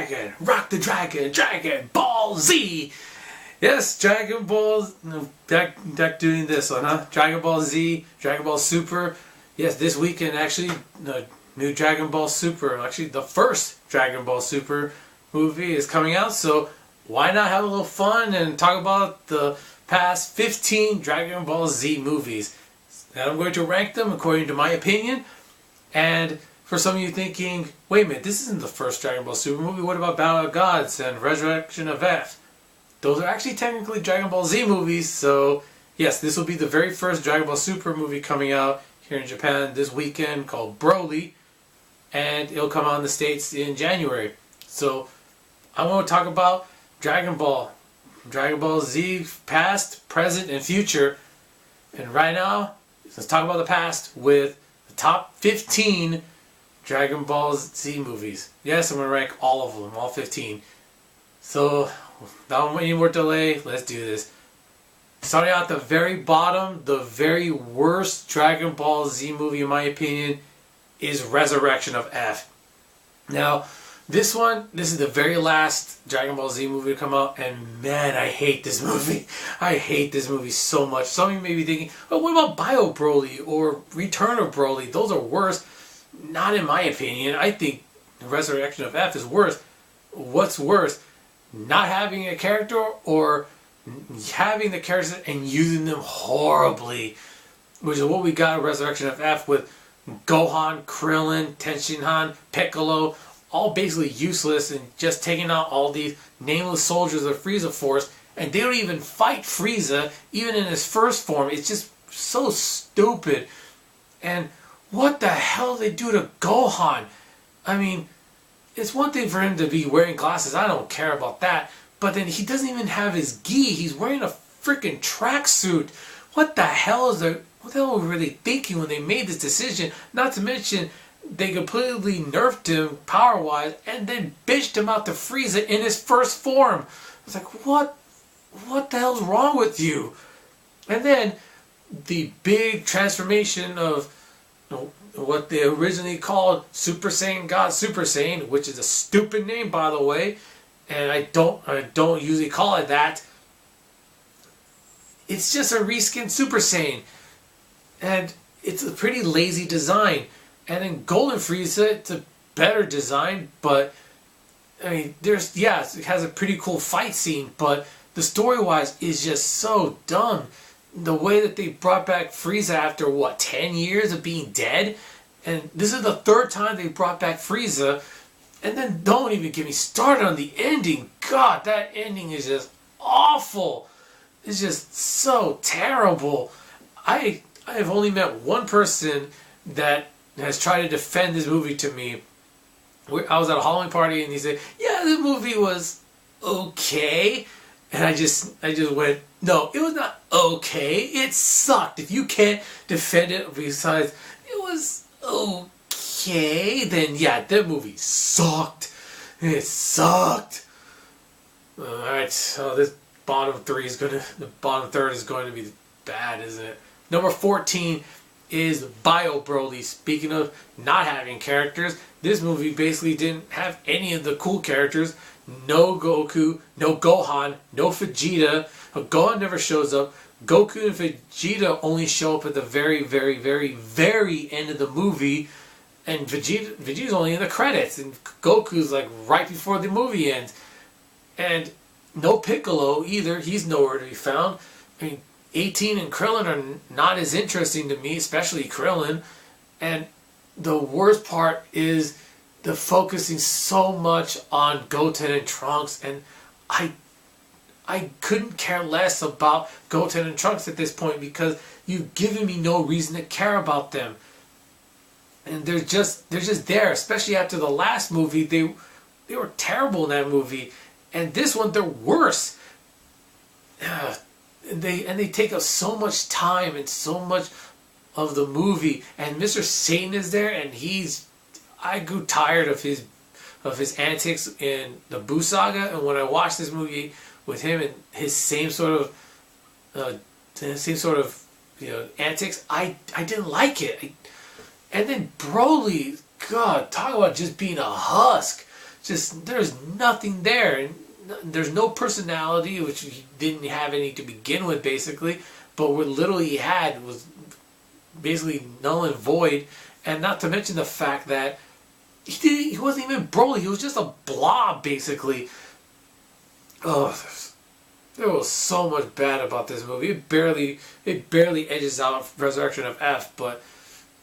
dragon, rock the dragon, Dragon Ball Z. Yes, Dragon Ball, back doing this one, huh? Dragon Ball Z, Dragon Ball Super. Yes, this weekend actually, the new Dragon Ball Super, actually the first Dragon Ball Super movie is coming out. So why not have a little fun and talk about the past 15 Dragon Ball Z movies? And I'm going to rank them according to my opinion. And for some of you thinking, wait a minute, this isn't the first Dragon Ball Super movie. What about Battle of Gods and Resurrection of F? Those are actually technically Dragon Ball Z movies. So yes, this will be the very first Dragon Ball Super movie coming out here in Japan this weekend, called Broly. And it'll come out in the States in January. So I want to talk about Dragon Ball Z, past, present, and future. And right now, let's talk about the past with the top 15 Dragon Ball Z movies. Yes, I'm going to rank all of them, all 15. So, without any more delay, let's do this. Starting out at the very bottom, the very worst Dragon Ball Z movie, in my opinion, is Resurrection of F. Now, this is the very last Dragon Ball Z movie to come out, and man, I hate this movie. I hate this movie so much. Some of you may be thinking, well, what about Bio Broly or Return of Broly? Those are worse. Not in my opinion. I think Resurrection of F is worse. What's worse? Not having a character or having the characters and using them horribly, which is what we got in Resurrection of F with Gohan, Krillin, Tenshinhan, Piccolo, all basically useless and just taking out all these nameless soldiers of Frieza Force, and they don't even fight Frieza, even in his first form. It's just so stupid. And what the hell did they do to Gohan? I mean, it's one thing for him to be wearing glasses, I don't care about that, but then he doesn't even have his gi, he's wearing a freaking tracksuit. What the hell were we really thinking when they made this decision? Not to mention, they completely nerfed him power-wise and then bitched him out to Frieza in his first form. It's like, what the hell's wrong with you? And then the big transformation of what they originally called Super Saiyan God Super Saiyan, which is a stupid name, by the way, and I don't usually call it that. It's just a reskinned Super Saiyan, and it's a pretty lazy design. And then Golden Frieza, it's a better design, but I mean, it has a pretty cool fight scene, but the story-wise is just so dumb. The way that they brought back Frieza after, 10 years of being dead? And this is the third time they brought back Frieza. And then don't even get me started on the ending. God, that ending is just awful. It's just so terrible. I have only met one person that has tried to defend this movie to me. I was at a Halloween party and he said, yeah, the movie was okay. And I just went, no, it was not okay. It sucked. If you can't defend it besides, it was okay, then yeah, that movie sucked. It sucked. Alright, so the bottom third is going to be bad, isn't it? Number 14 is Bio Broly. Speaking of not having characters, this movie basically didn't have any of the cool characters. No Goku, no Gohan, no Vegeta. Gohan never shows up. Goku and Vegeta only show up at the very, very, very, very end of the movie. And Vegeta's only in the credits. And Goku's like right before the movie ends. And no Piccolo either. He's nowhere to be found. I mean, 18 and Krillin are not as interesting to me, especially Krillin. And the worst part is the focusing so much on Goten and Trunks, and I couldn't care less about Goten and Trunks at this point because you've given me no reason to care about them. And they're just there, especially after the last movie. They were terrible in that movie. And this one, they're worse. And they take up so much time and so much of the movie. And Mr. Satan is there, and I grew tired of his antics in the Buu Saga, and when I watched this movie with him and his same sort of antics, I didn't like it. And then Broly, God, talk about just being a husk. just there's nothing there, and there's no personality, which he didn't have any to begin with, basically. But what little he had was basically null and void, and not to mention the fact that he wasn't even Broly. He was just a blob, basically. Oh, there was so much bad about this movie. It barely edges out Resurrection of F, but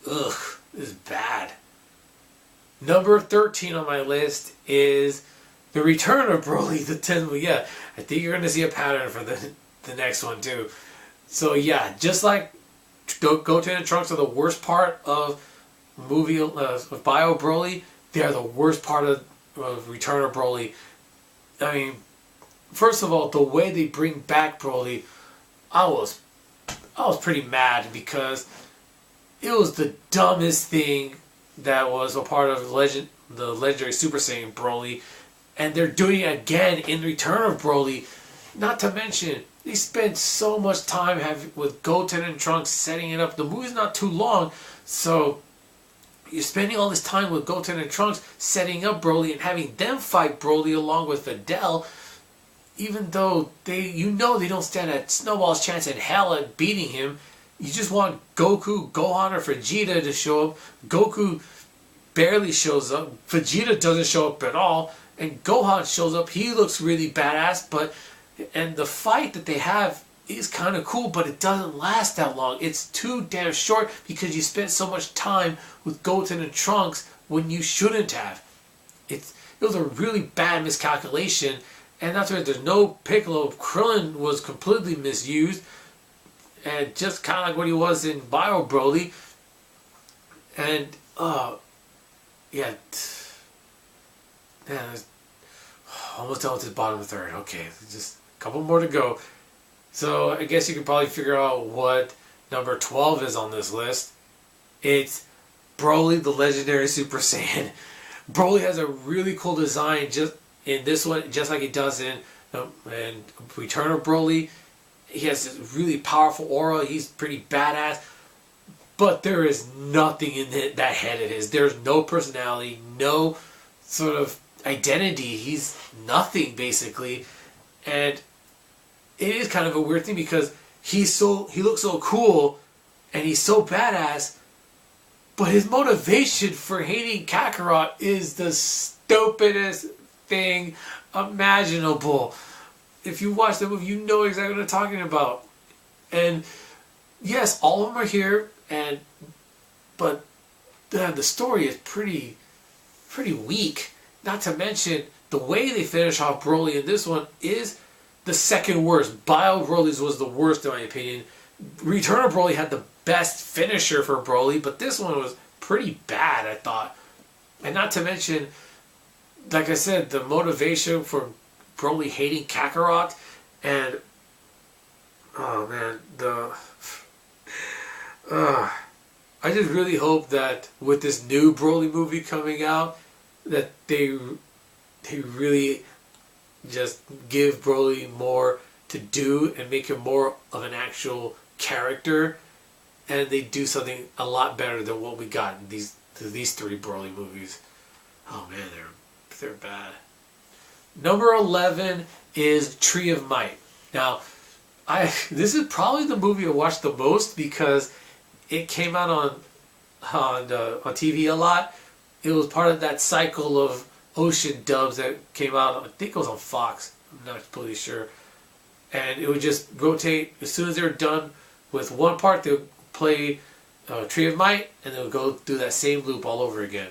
ugh, it's bad. Number 13 on my list is The Return of Broly, the 10th. Yeah, I think you're going to see a pattern for the next one too. So yeah, just like Goten and Trunks are the worst part of movie of Bio Broly, they are the worst part of Return of Broly. I mean, first of all, the way they bring back Broly, I was pretty mad because it was the dumbest thing that was a part of the legendary Super Saiyan Broly, and they're doing it again in Return of Broly. Not to mention, they spent so much time with Goten and Trunks setting it up. The movie's not too long, so you're spending all this time with Goten and Trunks setting up Broly and having them fight Broly along with Videl, even though they don't stand a snowball's chance in hell at beating him. You just want Goku, Gohan, or Vegeta to show up. Goku barely shows up. Vegeta doesn't show up at all. And Gohan shows up. He looks really badass, and the fight that they have is kind of cool, but it doesn't last that long. It's too damn short because you spent so much time with Goten and Trunks when you shouldn't have. It was a really bad miscalculation, and not to mention there's no Piccolo. Krillin was completely misused, and just kind of like what he was in Bio Broly. And yeah, man, almost done with the bottom third. Okay, just a couple more to go. So I guess you can probably figure out what number 12 is on this list. It's Broly, the legendary Super Saiyan. Broly has a really cool design just in this one, just like he does in Return of Broly. He has this really powerful aura. He's pretty badass. But there is nothing in that head of his. There's no personality, no sort of identity. He's nothing, basically. And it is kind of a weird thing because he looks so cool and he's so badass, but his motivation for hating Kakarot is the stupidest thing imaginable. If you watch the movie, you know exactly what I'm talking about. And yes, all of them are here, but the story is pretty weak. Not to mention the way they finish off Broly in this one is the second worst. Bio Broly's was the worst in my opinion. Return of Broly had the best finisher for Broly, but this one was pretty bad, I thought. And not to mention, like I said, the motivation for Broly hating Kakarot, and oh man, I just really hope that with this new Broly movie coming out, that they really just give Broly more to do and make him more of an actual character, and they do something a lot better than what we got in these three Broly movies. Oh man, they're bad. Number 11 is Tree of Might. Now, this is probably the movie I watched the most because it came out on TV a lot. It was part of that cycle of Ocean dubs that came out, I think it was on Fox, I'm not completely sure. And it would just rotate. As soon as they were done with one part, they would play Tree of Might, and they would go through that same loop all over again.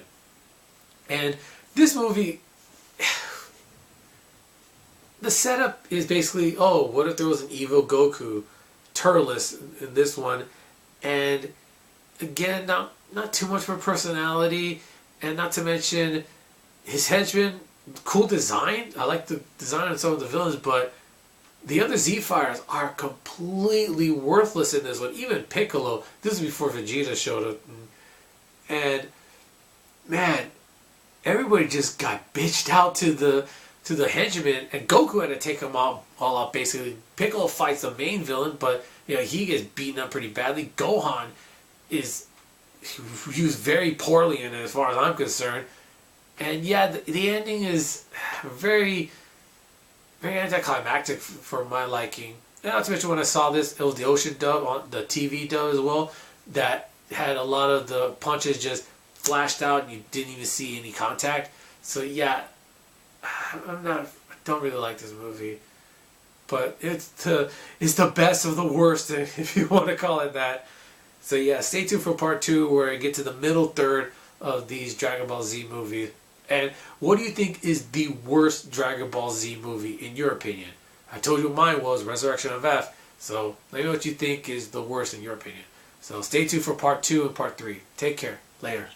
And this movie, the setup is basically, oh, what if there was an evil Goku, Turles in this one, and again, not too much of a personality, and not to mention his henchmen, cool design. I like the design on some of the villains, but the other Z-Fighters are completely worthless in this one. Even Piccolo, this is before Vegeta showed up, and man, everybody just got bitched out to the henchmen, and Goku had to take them all out basically. Piccolo fights the main villain, but he gets beaten up pretty badly. Gohan is used very poorly in it as far as I'm concerned. And yeah, the ending is very, very anticlimactic for my liking. And not to mention when I saw this, it was the Ocean dub, on the TV dub as well, that had a lot of the punches just flashed out and you didn't even see any contact. So yeah, I don't really like this movie. But it's the best of the worst, if you want to call it that. So yeah, stay tuned for part 2 where I get to the middle third of these Dragon Ball Z movies. And what do you think is the worst Dragon Ball Z movie in your opinion? I told you mine was Resurrection of F. So let me know what you think is the worst in your opinion. So stay tuned for part 2 and part 3. Take care. Later.